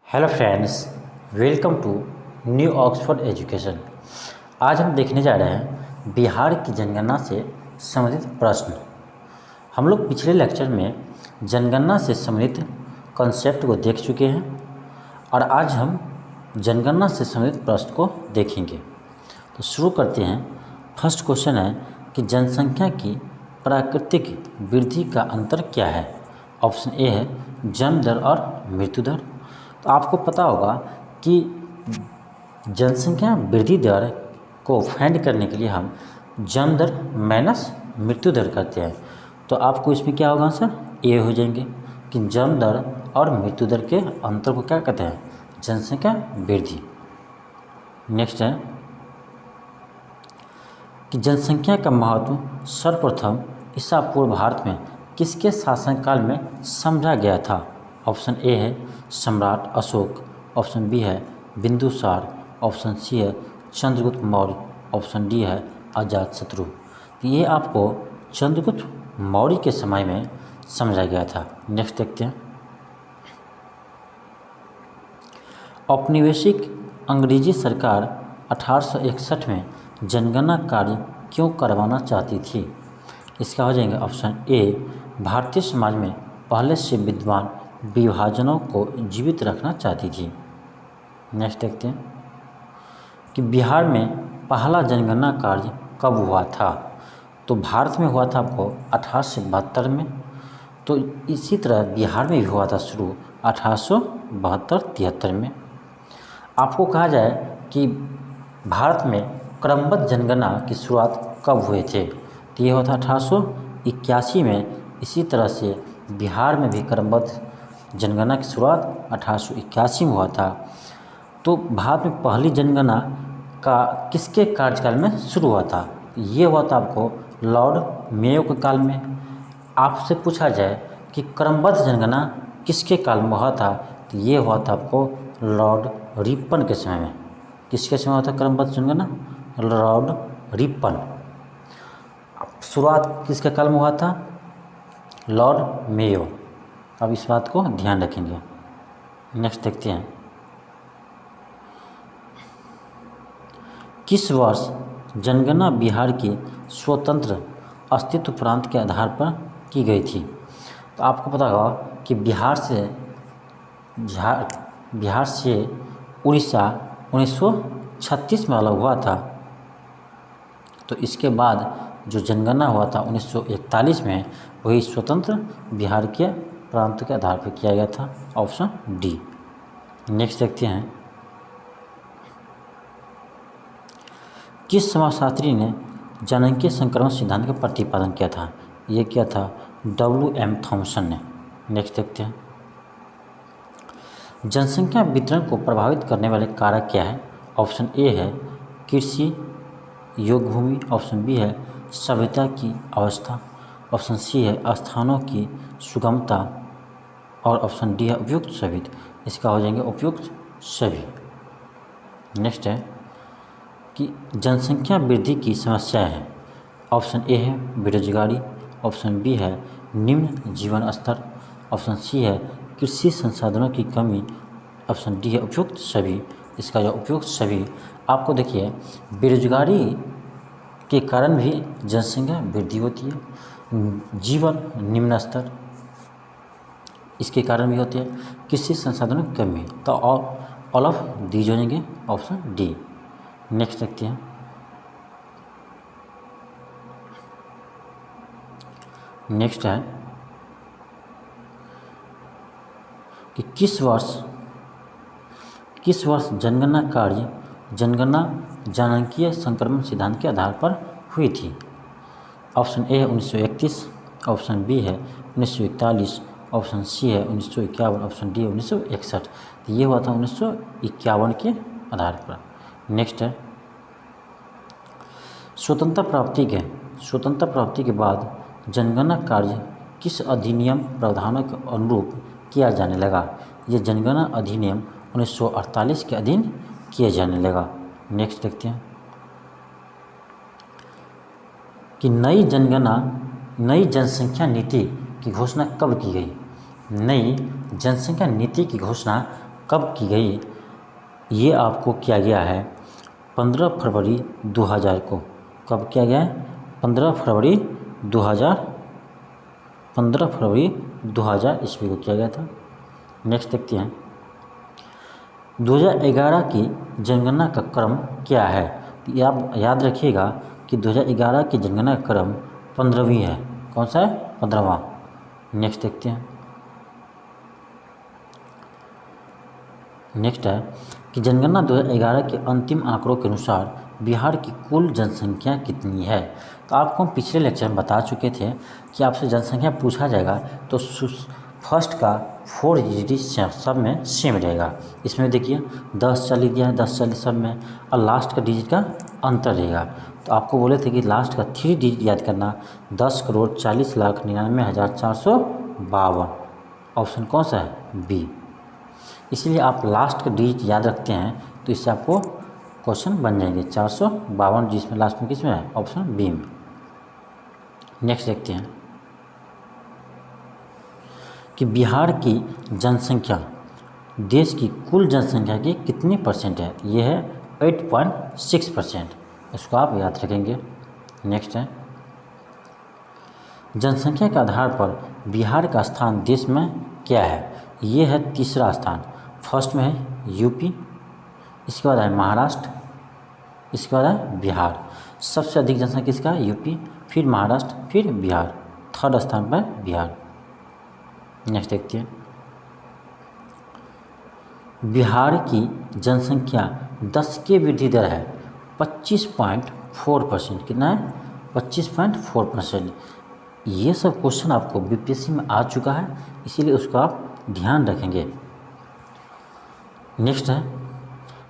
Hello friends, welcome to New Oxford Education. आज हम देखने जा रहे हैं बिहार की जनगणना से संबंधित प्रश्न। हम लोग पिछले लेक्चर में जनगणना से संबंधित कॉन्सेप्ट को देख चुके हैं और आज हम जनगणना से संबंधित प्रश्न को देखेंगे। तो शुरू करते हैं। फर्स्ट क्वेश्चन है कि जनसंख्या की प्राकृतिक वृद्धि का अंतर क्या है। ऑप्शन ए है जन्म दर और मृत्यु दर। तो आपको पता होगा कि जनसंख्या वृद्धि दर को फाइंड करने के लिए हम जन्म दर माइनस मृत्यु दर करते हैं। तो आपको इसमें क्या होगा आंसर ए हो जाएंगे कि जन्म दर और मृत्यु दर के अंतर को क्या कहते हैं, जनसंख्या वृद्धि। नेक्स्ट है कि जनसंख्या का महत्व सर्वप्रथम ईसा पूर्व भारत में किसके शासनकाल में समझा गया था। ऑप्शन ए है सम्राट अशोक, ऑप्शन बी है बिंदुसार, ऑप्शन सी है चंद्रगुप्त मौर्य, ऑप्शन डी है अजातशत्रु। तो ये आपको चंद्रगुप्त मौर्य के समय में समझा गया था। नेक्स्ट देखते हैं। औपनिवेशिक अंग्रेजी सरकार 1861 में जनगणना कार्य क्यों करवाना चाहती थी। इसका हो जाएगा ऑप्शन ए भारतीय समाज में पहले से विद्यमान विभाजनों को जीवित रखना चाहती थी। नेक्स्ट देखते हैं कि बिहार में पहला जनगणना कार्य कब हुआ था। तो भारत में हुआ था आपको 1872 में। तो इसी तरह बिहार में भी हुआ था शुरू 1872-73 में। आपको कहा जाए कि भारत में क्रमबद्ध जनगणना की शुरुआत कब हुए थे। तो ये हुआ था 1881 में। इसी तरह से बिहार में भी क्रमबद्ध जनगणना की शुरुआत 1881 में हुआ था। तो भारत में पहली जनगणना का किसके कार्यकाल में शुरू हुआ था। ये हुआ था आपको लॉर्ड मेयो के काल में। आपसे पूछा जाए कि क्रमबद्ध जनगणना किसके काल में हुआ था, तो ये हुआ था आपको लॉर्ड रिपन के समय में। किसके समय हुआ था क्रमबद्ध जनगणना, लॉर्ड रिपन। शुरुआत किसके काल में हुआ था, लॉर्ड मेयो। अब इस बात को ध्यान रखेंगे। नेक्स्ट देखते हैं। किस वर्ष जनगणना बिहार की स्वतंत्र अस्तित्व प्रांत के आधार पर की गई थी। तो आपको पता होगा कि बिहार से उड़ीसा 1936 में अलग हुआ था। तो इसके बाद जो जनगणना हुआ था 1941 में, वही स्वतंत्र बिहार के प्रांत के आधार पर किया गया था। Option D. नेक्स्ट देखते हैं। किस समाजशास्त्री ने जननांगीय संक्रमण सिद्धांत का प्रतिपादन किया था। ये किया था W.M. थॉमसन ने। नेक्स्ट देखते हैं। जनसंख्या वितरण को प्रभावित करने वाले कारक क्या है। ऑप्शन ए है कृषि योग्य भूमि, ऑप्शन बी है सभ्यता की अवस्था, ऑप्शन सी है स्थानों की सुगमता और ऑप्शन डी है उपयुक्त सभी। इसका हो जाएंगे उपयुक्त सभी। नेक्स्ट है कि जनसंख्या वृद्धि की समस्याएं हैं। ऑप्शन ए है बेरोजगारी, ऑप्शन बी है निम्न जीवन स्तर, ऑप्शन सी है कृषि संसाधनों की कमी, ऑप्शन डी है उपयुक्त सभी। इसका जो उपयुक्त सभी, आपको देखिए बेरोजगारी के कारण भी जनसंख्या वृद्धि होती है। जीवन निम्न स्तर इसके कारण भी होती है। कृषि संसाधनों की कमी, तो ऑल ऑफ दीज हो जाएंगे ऑप्शन डी। नेक्स्ट देखते हैं। नेक्स्ट है कि किस वर्ष जनगणना जननांगीय संक्रमण सिद्धांत के आधार पर हुई थी। ऑप्शन ए है 1931, ऑप्शन बी है 1941, ऑप्शन सी है 1951, ऑप्शन डी है 1961। तो ये हुआ था 1951 के आधार पर। नेक्स्ट है स्वतंत्रता प्राप्ति के बाद जनगणना कार्य किस अधिनियम प्रावधानों के अनुरूप किया जाने लगा। ये जनगणना अधिनियम 1948 के अधीन किया जाने लगा। नेक्स्ट देखते हैं कि नई जनसंख्या नीति की घोषणा कब की गई। नई जनसंख्या नीति की घोषणा कब की गई? ये आपको किया गया है 15 फरवरी 2000 को। कब किया गया है? 15 फरवरी 2000 ईस्वी को किया गया था। नेक्स्ट देखते हैं, 2011 की जनगणना का क्रम क्या है? तो आप याद रखिएगा कि 2011 की जनगणना का क्रम 15वीं है। कौन सा है? 15वां। नेक्स्ट देखते हैं, नेक्स्ट है कि जनगणना 2011 के अंतिम आंकड़ों के अनुसार बिहार की कुल जनसंख्या कितनी है? तो आपको हम पिछले लेक्चर में बता चुके थे कि आपसे जनसंख्या पूछा जाएगा तो फर्स्ट का 4 डिजिट सब में सेम रहेगा। इसमें देखिए 10 40 दिया है, 10 40 सब में, और लास्ट का डिजिट का अंतर रहेगा। तो आपको बोले थे कि लास्ट का 3 डिजिट याद करना, 10,40,99,452। ऑप्शन कौन सा है? बी। इसलिए आप लास्ट का डिजिट याद रखते हैं तो इससे आपको क्वेश्चन बन जाएंगे 452, जिसमें लास्ट में किसमें है? ऑप्शन बी में। नेक्स्ट देखते हैं कि बिहार की जनसंख्या देश की कुल जनसंख्या की कितनी परसेंट है? ये है 8.6%। इसको आप याद रखेंगे। नेक्स्ट है, जनसंख्या के आधार पर बिहार का स्थान देश में क्या है? ये है तीसरा स्थान। फर्स्ट में है यूपी, इसके बाद है महाराष्ट्र, इसके बाद है बिहार। सबसे अधिक जनसंख्या किसका है? यूपी, फिर महाराष्ट्र, फिर बिहार। थर्ड स्थान पर बिहार। नेक्स्ट देखते हैं, बिहार की जनसंख्या 10 की वृद्धि दर है 25.4%। कितना है? 25.4%। ये सब क्वेश्चन आपको बीपीएससी में आ चुका है, इसीलिए उसको आप ध्यान रखेंगे। नेक्स्ट है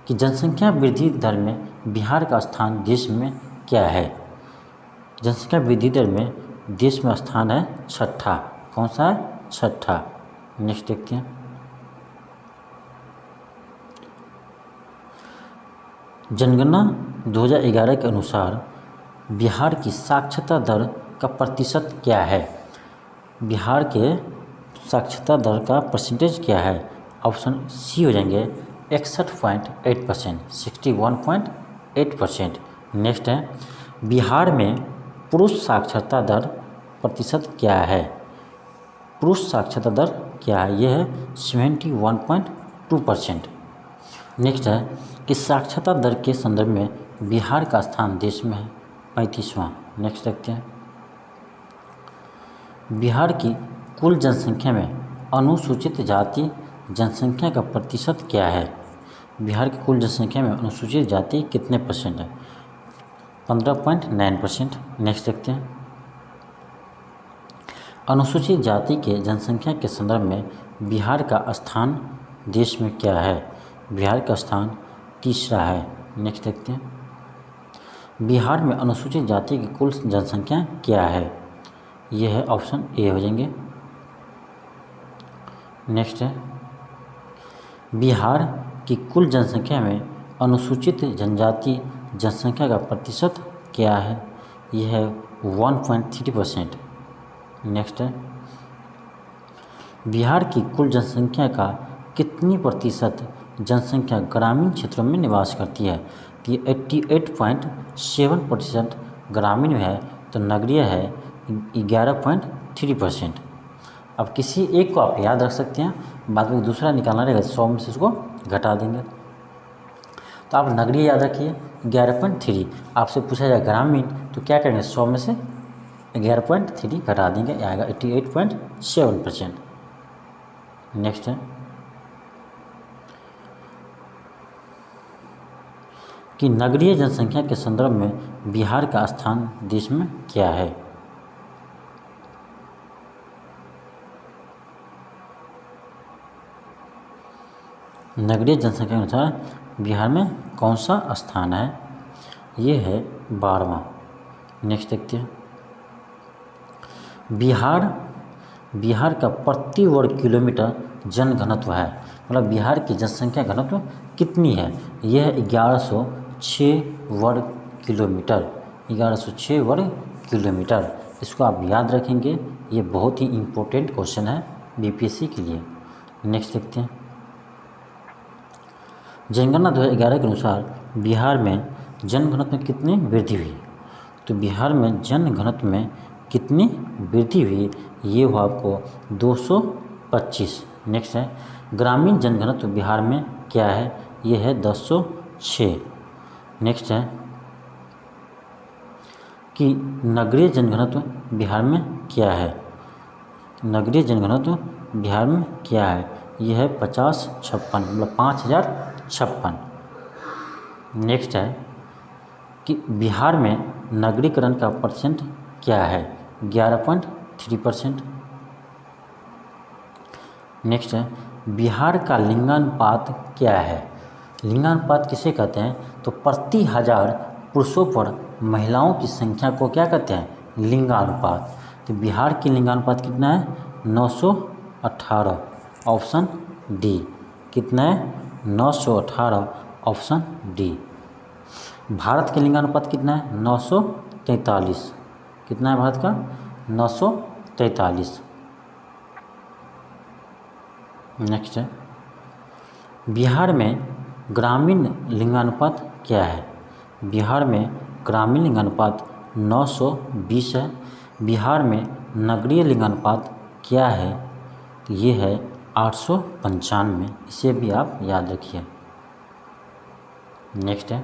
कि जनसंख्या वृद्धि दर में बिहार का स्थान देश में क्या है? जनसंख्या वृद्धि दर में देश में स्थान है 6ठा। कौन सा है? 6ठा। नेक्स्ट देखते हैं, जनगणना 2011 के अनुसार बिहार की साक्षरता दर का प्रतिशत क्या है? बिहार के साक्षरता दर का परसेंटेज क्या है? ऑप्शन सी हो जाएंगे 61.8%, 61.8%। नेक्स्ट है, बिहार में पुरुष साक्षरता दर प्रतिशत क्या है? पुरुष साक्षरता दर क्या है? यह है 71.2%। नेक्स्ट है कि साक्षरता दर के संदर्भ में बिहार का स्थान देश में है 35वां। नेक्स्ट देखते हैं, बिहार की कुल जनसंख्या में अनुसूचित जाति जनसंख्या का प्रतिशत क्या है? बिहार की कुल जनसंख्या में अनुसूचित जाति कितने परसेंट है? 15.9%। नेक्स्ट देखते हैं, अनुसूचित जाति के जनसंख्या के संदर्भ में बिहार का स्थान देश में क्या है? बिहार का स्थान तीसरा है। नेक्स्ट देखते हैं, बिहार में अनुसूचित जाति की कुल जनसंख्या क्या है? यह है ऑप्शन ए हो जाएंगे। नेक्स्ट है, बिहार की कुल जनसंख्या में अनुसूचित जनजाति जनसंख्या का प्रतिशत क्या है? यह है 1.3%। नेक्स्ट है, बिहार की कुल जनसंख्या का कितनी प्रतिशत जनसंख्या ग्रामीण क्षेत्रों में निवास करती है? तो ये 88.7% ग्रामीण है, तो नगरीय है 11.3%। अब किसी एक को आप याद रख सकते हैं, बाद में दूसरा निकालना रहेगा 100 में से उसको घटा देंगे। तो आप नगरीय याद रखिए 11.3। आपसे पूछा जाए ग्रामीण तो क्या करेंगे? 100 में से 11.3 घटा देंगे, आएगा 88.7%। नेक्स्ट है कि नगरीय जनसंख्या के संदर्भ में बिहार का स्थान देश में क्या है? नगरीय जनसंख्या के अनुसार बिहार में कौन सा स्थान है? ये है 12वां। नेक्स्ट देखते हैं, बिहार का प्रति वर्ग किलोमीटर जनघनत्व है, मतलब बिहार की जनसंख्या घनत्व कितनी है? यह है 1106 वर्ग किलोमीटर, 1106 वर्ग किलोमीटर। इसको आप याद रखेंगे, ये बहुत ही इम्पोर्टेंट क्वेश्चन है बीपीएससी के लिए। नेक्स्ट देखते हैं, जनगणना 2011 के अनुसार बिहार में जनघनत्व में कितनी वृद्धि हुई? तो बिहार में जनघनत्व में कितनी वृद्धि हुई, ये हुआ आपको 225। नेक्स्ट है ग्रामीण जनघनत्व बिहार में क्या है, ये है 1006। नेक्स्ट है कि नगरीय जनघनत्व बिहार में क्या है, नगरीय जनघनत्व बिहार में क्या है, ये है 5056, मतलब 5056। नेक्स्ट है कि बिहार में नगरीकरण का परसेंट क्या है, 11.3%। नेक्स्ट है बिहार का लिंगानुपात क्या है, लिंगानुपात किसे कहते हैं, तो प्रति 1000 पुरुषों पर महिलाओं की संख्या को क्या कहते हैं, लिंगानुपात। तो बिहार की लिंगानुपात कितना है, 918, ऑप्शन डी। कितना है, 918, ऑप्शन डी। भारत के लिंगानुपात कितना है, 943। कितना है भारत का, 943। नेक्स्ट है बिहार में ग्रामीण लिंगानुपात क्या है, बिहार में ग्रामीण लिंगानुपात 920 है। बिहार में नगरीय लिंगानुपात क्या है, तो ये है 895, इसे भी आप याद रखिए। नेक्स्ट है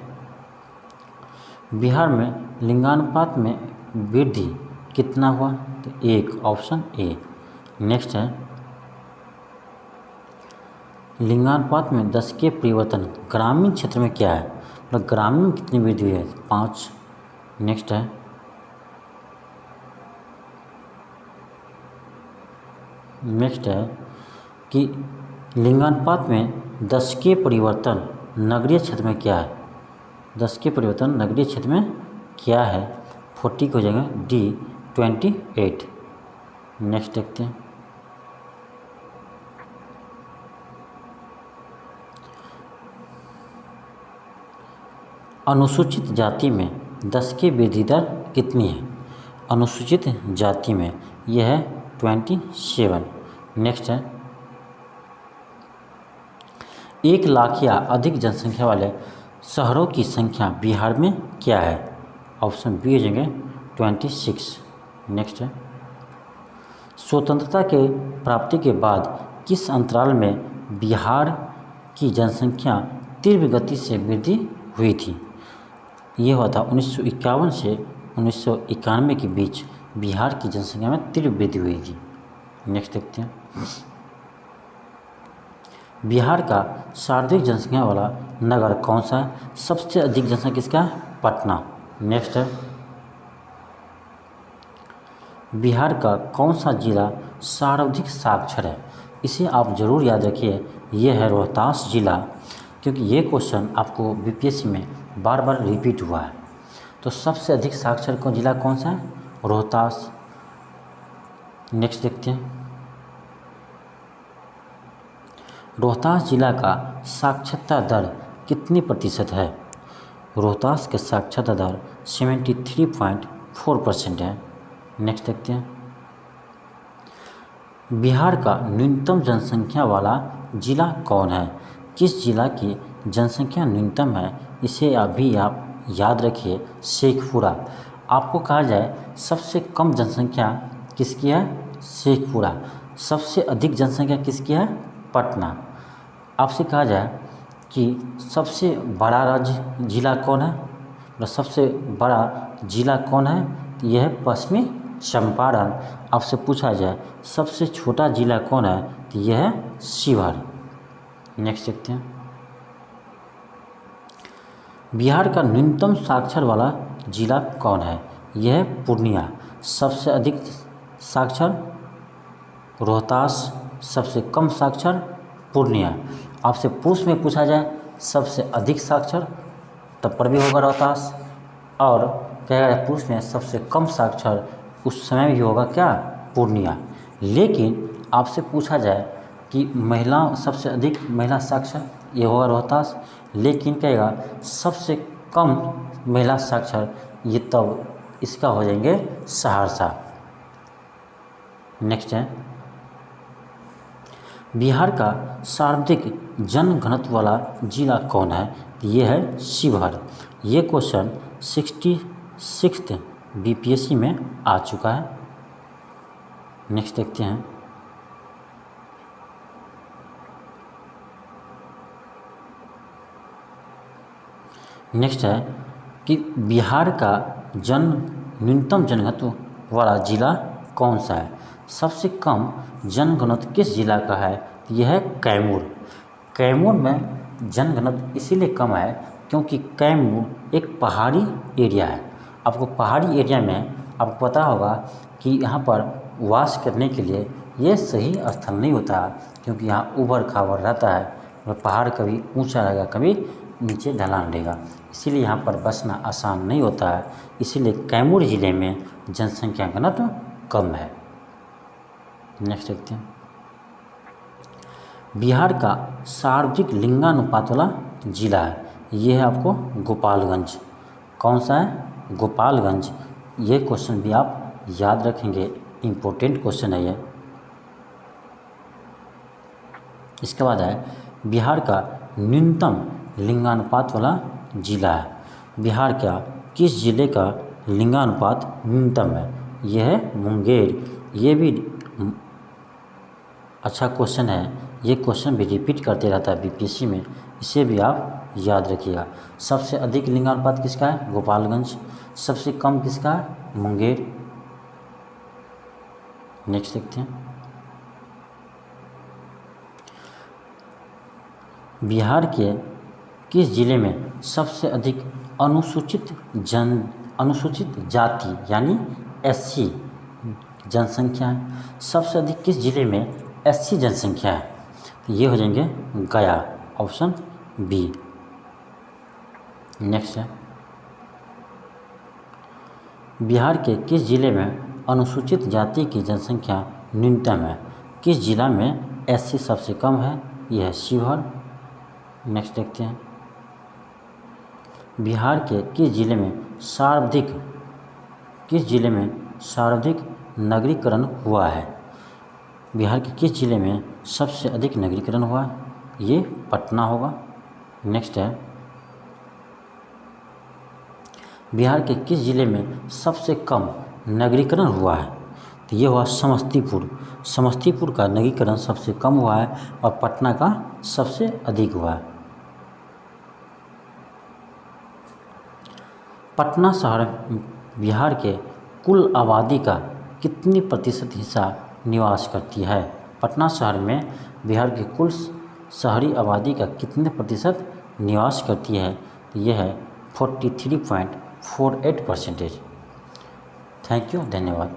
बिहार में लिंगानुपात में वृद्धि कितना हुआ, तो 1, ऑप्शन ए। नेक्स्ट है लिंगानुपात में 10 के परिवर्तन ग्रामीण क्षेत्र में क्या है, मतलब ग्रामीण में कितनी वृद्धि हुई है, 5। नेक्स्ट है कि लिंगानुपात में 10 के परिवर्तन नगरीय क्षेत्र में क्या है, 10 के परिवर्तन नगरीय क्षेत्र में क्या है, 40 हो जाएगा डी, 28। नेक्स्ट देखते हैं अनुसूचित जाति में 10 की वृद्धि दर कितनी है, अनुसूचित जाति में यह है 27। नेक्स्ट है 1 लाख या अधिक जनसंख्या वाले शहरों की संख्या बिहार में क्या है, ऑप्शन बी हो जाएंगे 26। नेक्स्ट है स्वतंत्रता के प्राप्ति के बाद किस अंतराल में बिहार की जनसंख्या तीव्र गति से वृद्धि हुई थी, ये हुआ था 1951 से 1991 के बीच बिहार की जनसंख्या में तीव्र वृद्धि हुई थी। नेक्स्ट देखते हैं बिहार का सर्वाधिक जनसंख्या वाला नगर कौन सा है, सबसे अधिक जनसंख्या किसका है, पटना। नेक्स्ट है बिहार का कौन सा जिला सर्वाधिक साक्षर है, इसे आप जरूर याद रखिए, ये है रोहतास जिला, क्योंकि ये क्वेश्चन आपको बीपीएससी में बार बार रिपीट हुआ है। तो सबसे अधिक साक्षर का जिला कौन सा है, रोहतास। नेक्स्ट देखते हैं रोहतास जिला का साक्षरता दर कितनी प्रतिशत है, रोहतास के साक्षरता दर 73.4% है। नेक्स्ट देखते हैं बिहार का न्यूनतम जनसंख्या वाला जिला कौन है, किस जिला की जनसंख्या न्यूनतम है, इसे अभी आप याद रखिए, शेखपुरा। आपको कहा जाए सबसे कम जनसंख्या किसकी है, शेखपुरा। सबसे अधिक जनसंख्या किसकी है, पटना। आपसे कहा जाए कि सबसे बड़ा राज्य जिला कौन है, मतलब सबसे बड़ा जिला कौन है, तो यह है पश्चिमी चंपारण। आपसे पूछा जाए सबसे छोटा जिला कौन है, तो यह है शिवहर। नेक्स्ट देखते हैं बिहार का न्यूनतम साक्षर वाला जिला कौन है, यह है पूर्णिया। सबसे अधिक साक्षर रोहतास, सबसे कम साक्षर पूर्णिया। आपसे पुरुष में पूछा जाए सबसे अधिक साक्षर, तब पर भी होगा रोहतास, और कहेगा पुरुष में सबसे कम साक्षर, उस समय भी होगा क्या, पूर्णिया। लेकिन आपसे पूछा जाए कि महिला सबसे अधिक महिला साक्षर, ये होगा रोहतास, लेकिन कहेगा सबसे कम महिला साक्षर, ये तब इसका हो जाएंगे सहरसा। नेक्स्ट है बिहार का सर्वाधिक जनघनत्व वाला जिला कौन है? तो ये है शिवहर। ये क्वेश्चन 66th बीपीएससी में आ चुका है। नेक्स्ट देखते हैं। नेक्स्ट है कि बिहार का न्यूनतम जनघनत्व वाला जिला कौन सा है? सबसे कम जनघनत्व किस जिला का है? यह है कैमूर। कैमूर में जनघनत्व इसीलिए कम है क्योंकि कैमूर एक पहाड़ी एरिया है। आपको पहाड़ी एरिया में आपको पता होगा कि यहाँ पर वास करने के लिए ये सही स्थल नहीं होता, क्योंकि यहाँ ऊबड़ खाबड़ रहता है और पहाड़ कभी ऊंचा रहेगा, कभी नीचे ढलान रहेगा, इसीलिए यहाँ पर बसना आसान नहीं होता है। इसीलिए कैमूर ज़िले में जनसंख्या घनत्व कम है। नेक्स्ट देखते हैं। बिहार का सर्वाधिक लिंगानुपात वाला जिला है, ये है आपको गोपालगंज। कौन सा है? गोपालगंज। ये क्वेश्चन भी आप याद रखेंगे, इम्पोर्टेंट क्वेश्चन है ये। इसके बाद है बिहार का न्यूनतम लिंगानुपात वाला जिला है। बिहार का किस जिले का लिंगानुपात न्यूनतम है? यह है मुंगेर। ये भी अच्छा क्वेश्चन है, ये क्वेश्चन भी रिपीट करते रहता है बीपीएससी में, इसे भी आप याद रखिएगा। सबसे अधिक लिंगानुपात किसका है? गोपालगंज। सबसे कम किसका है? मुंगेर। नेक्स्ट देखते हैं। बिहार के किस जिले में सबसे अधिक अनुसूचित जाति यानी एससी जनसंख्या है? सबसे अधिक किस जिले में एससी जनसंख्या है? तो ये हो जाएंगे गया, ऑप्शन बी। नेक्स्ट है बिहार के किस जिले में अनुसूचित जाति की जनसंख्या न्यूनतम है? किस जिला में एससी सबसे कम है? यह है शिवहर। नेक्स्ट देखते हैं। बिहार के किस जिले में सर्वाधिक नगरीकरण हुआ है? बिहार के किस जिले में सबसे अधिक नगरीकरण हुआ है? ये पटना होगा। नेक्स्ट है बिहार के किस जिले में सबसे कम नगरीकरण हुआ है? तो ये हुआ समस्तीपुर। समस्तीपुर का नगरीकरण सबसे कम हुआ है और पटना का सबसे अधिक हुआ है। पटना शहर बिहार के कुल आबादी का कितनी प्रतिशत हिस्सा निवास करती है? पटना शहर में बिहार की कुल शहरी आबादी का कितने प्रतिशत निवास करती है? तो यह है 43.48%। थैंक यू, धन्यवाद।